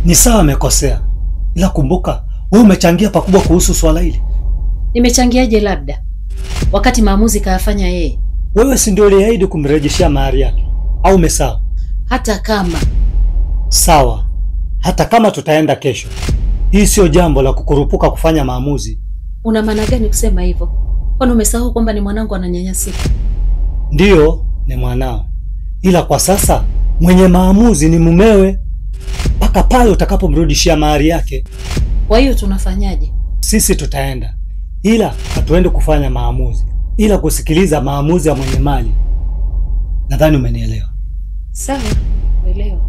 Ni sawa amekosea, ila kumbuka wewe umechangia pakubwa kuhusu swala hili. Nimechangiaje labda? Wakati maamuzi kayafanya yeye. Wewe si ndio uliahidi kumrejeshia mahari yake? Au umesahau? Hata kama. Sawa. Hata kama tutaenda kesho. Hii sio jambo la kukurupuka kufanya maamuzi. Una maana gani kusema hivyo? Kwani umesahau kwamba ni mwanangu ananyanyasika? Ndiyo, ni mwanao. Ila kwa sasa mwenye maamuzi ni mumewe. Mpaka pale utakapomrudishia mahari yake. Kwa hiyo tunafanyaje? Sisi tutaenda. Ila hatuendi kufanya maamuzi, ila kusikiliza maamuzi ya mwenye mali. Nadhani umenielewa. Sawa, uelewa.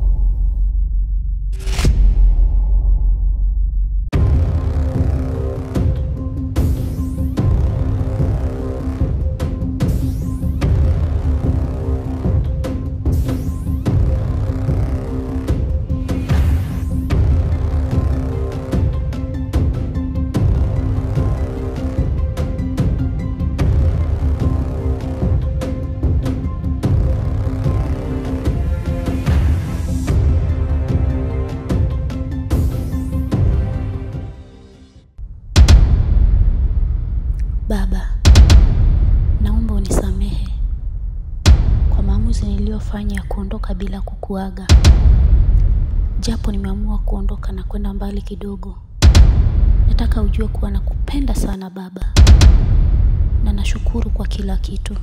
Baba, naomba unisamehe kwa maamuzi niliyofanya ya kuondoka bila kukuaga. Japo nimeamua kuondoka na kwenda mbali kidogo, nataka ujue kuwa nakupenda sana baba, na nashukuru kwa kila kitu.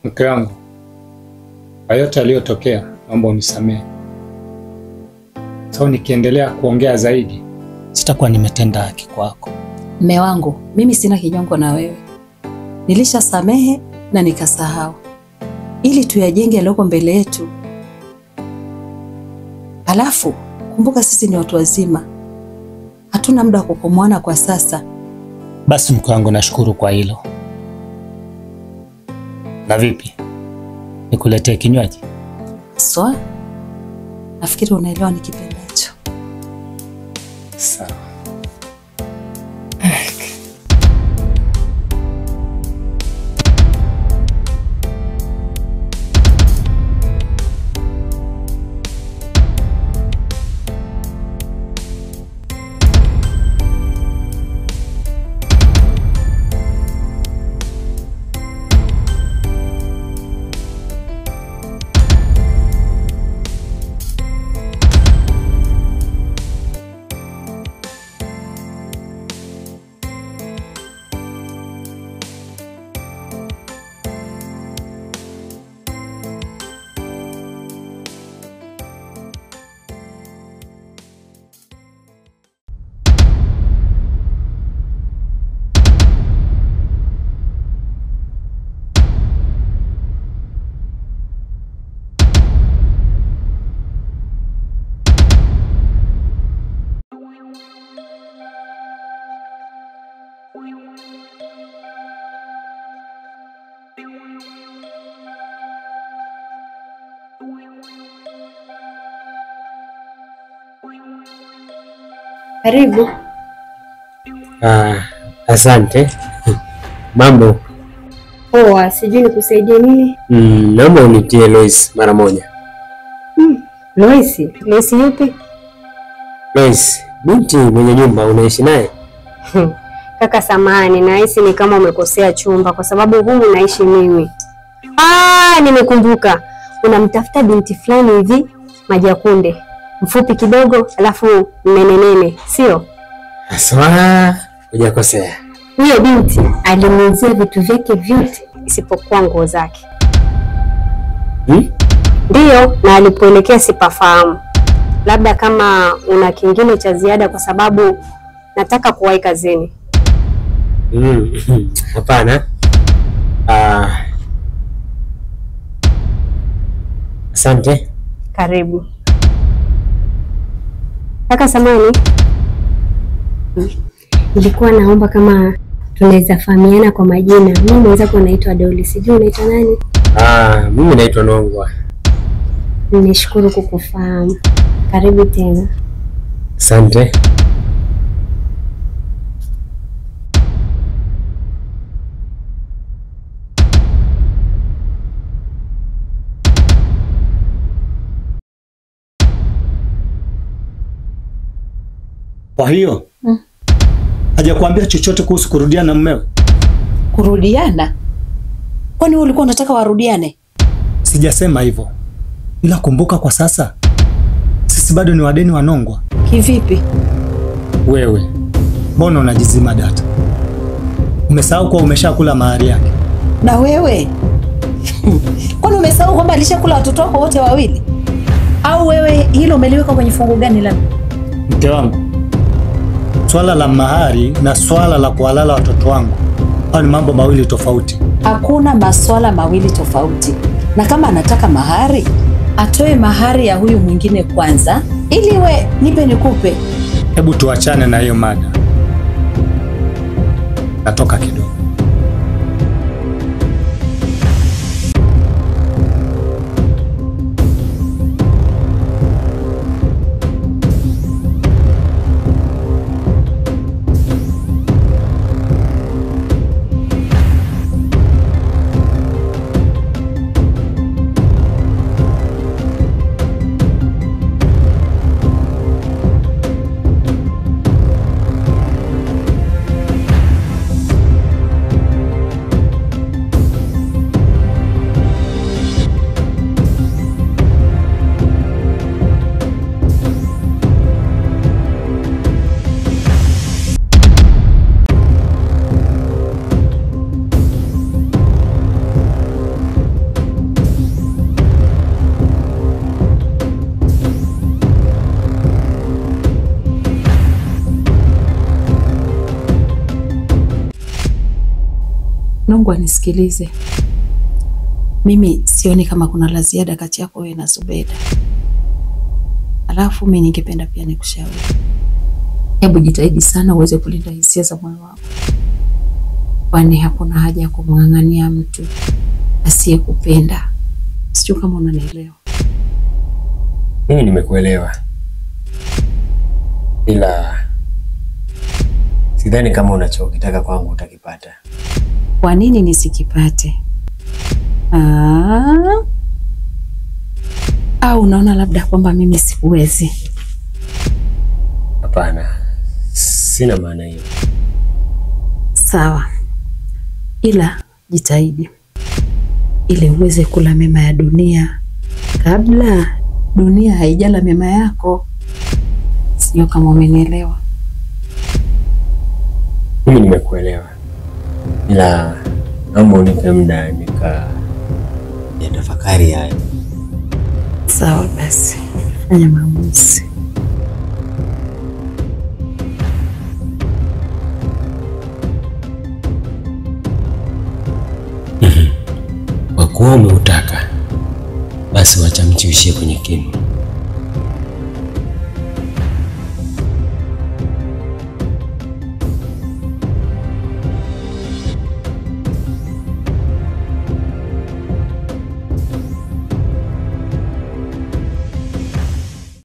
Mke wangu, kwa yote yaliyotokea, naomba unisamehe. Sawa, nikiendelea kuongea zaidi sitakuwa nimetenda haki kwako. Mme wangu, mimi sina kinyongo na wewe. Nilishasamehe na nikasahau, ili tuyajenge yaliyoko mbele yetu. Alafu kumbuka sisi ni watu wazima, hatuna muda wa kukomoana kwa sasa. Basi mke wangu, nashukuru kwa hilo. Na vipi, nikuletee kinywaji? Sawa, nafikiri unaelewa nikipendacho. sawa. Karibu. Asante. Mambo? Poa, sijui nikusaidie nini? Naomba unitie Lois mara moja. Lois? Lois yupi? Lois, binti mwenye nyumba unaishi naye? Kaka samahani, nahisi ni kama umekosea chumba kwa sababu humu naishi mimi. Nimekumbuka. Unamtafuta binti fulani hivi, Majakunde. Mfupi kidogo, alafu mnenenene, sio? Aswa, hujakosea. Huyo binti alimuuzia vitu vyake vyote isipokuwa nguo zake. Ndiyo, na alipoelekea sipafahamu. Labda kama una kingine cha ziada kwa sababu nataka kuwahi kazini. Hapana. Asante. Karibu. Kaka samani. Nilikuwa naomba kama tunaweza fahamiana kwa majina. Mimi naweza kuwa naitwa Doli. Sijui unaitwa nani? Mimi naitwa Nongwa. Nishukuru kukufahamu. Karibu tena. Asante. Kwa hiyo hajakuambia chochote kuhusu kurudiana na mumewe? Kurudiana? Kwani wewe ulikuwa unataka warudiane? Sijasema hivyo. Ila kumbuka kwa sasa sisi bado ni wadeni wa Nongwa. Kivipi? Wewe mbona unajizima data? Umesahau kuwa umeshakula mahari yake? Na wewe? Kwani umesahau kwamba alishakula watoto wako wote wawili? Au wewe hilo umeliweka kwenye fungu gani la? Mke wangu, swala la mahari na swala la kuwalala watoto wangu hao ni mambo mawili tofauti. Hakuna maswala mawili tofauti. Na kama anataka mahari, atoe mahari ya huyu mwingine kwanza, ili we nipe nikupe. Hebu tuachane na hiyo mada. Natoka kidogo. Nongwa, nisikilize. Mimi sioni kama kuna la ziada kati yako wewe na Zubeda. Alafu mimi ningependa pia nikushauri. Hebu jitahidi sana uweze kulinda hisia za moyo wako. Kwani hakuna haja ya kumng'ang'ania mtu asiyekupenda. Sijui kama unanielewa. Mimi nimekuelewa. Ila sidhani kama unachokitaka kwangu utakipata. Kwa nini nisikipate? Au unaona labda kwamba mimi siwezi? Hapana. Sina maana hiyo. Sawa. Ila jitahidi ili uweze kula mema ya dunia kabla dunia haijala mema yako. Sio kama umenielewa. Mimi nimekuelewa. Ila naomba unipe muda yatafakari haya. Sawa basi. Fanya maamuzi. Kwa kuwa umeutaka, basi wacha mchi uishie kwenye kinu.